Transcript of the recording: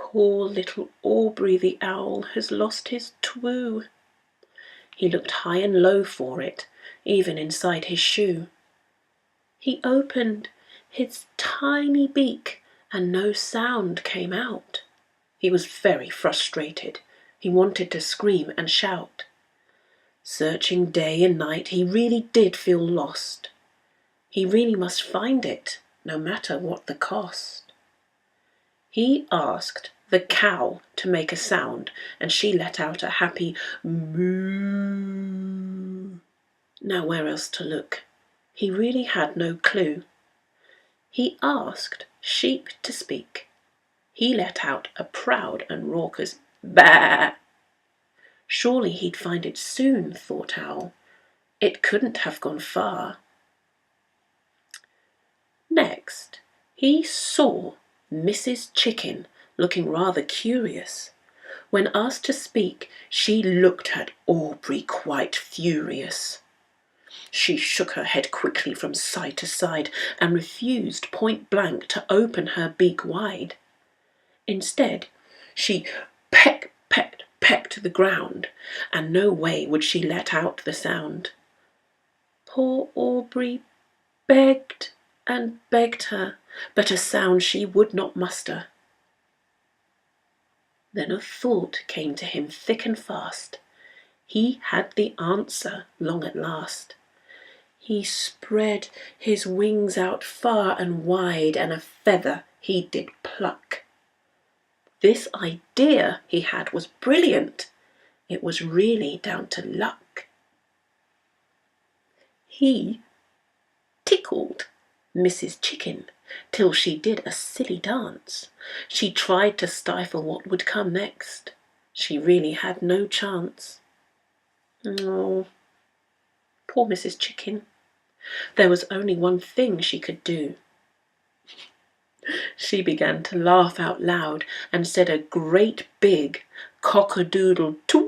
Poor little Aubrey the owl has lost his Twoo. He looked high and low for it, even inside his shoe. He opened his tiny beak and no sound came out. He was very frustrated. He wanted to scream and shout. Searching day and night, he really did feel lost. He really must find it, no matter what the cost. He asked the cow to make a sound, and she let out a happy moo. Now where else to look? He really had no clue. He asked sheep to speak. He let out a proud and raucous baa. Surely he'd find it soon, thought Owl. It couldn't have gone far. Next, he saw Mrs. Chicken looking rather curious. When asked to speak, she looked at Aubrey quite furious. She shook her head quickly from side to side and refused point blank to open her beak wide. Instead, she pecked the ground, and no way would she let out the sound. Poor Aubrey begged and begged her, but a sound she would not muster. Then a thought came to him thick and fast. He had the answer long at last. He spread his wings out far and wide, and a feather he did pluck. This idea he had was brilliant. It was really down to luck. He tickled Mrs. Chicken till she did a silly dance. She tried to stifle what would come next. She really had no chance. Oh, poor Mrs. Chicken. There was only one thing she could do. She began to laugh out loud and said a great big cock-a-doodle-doo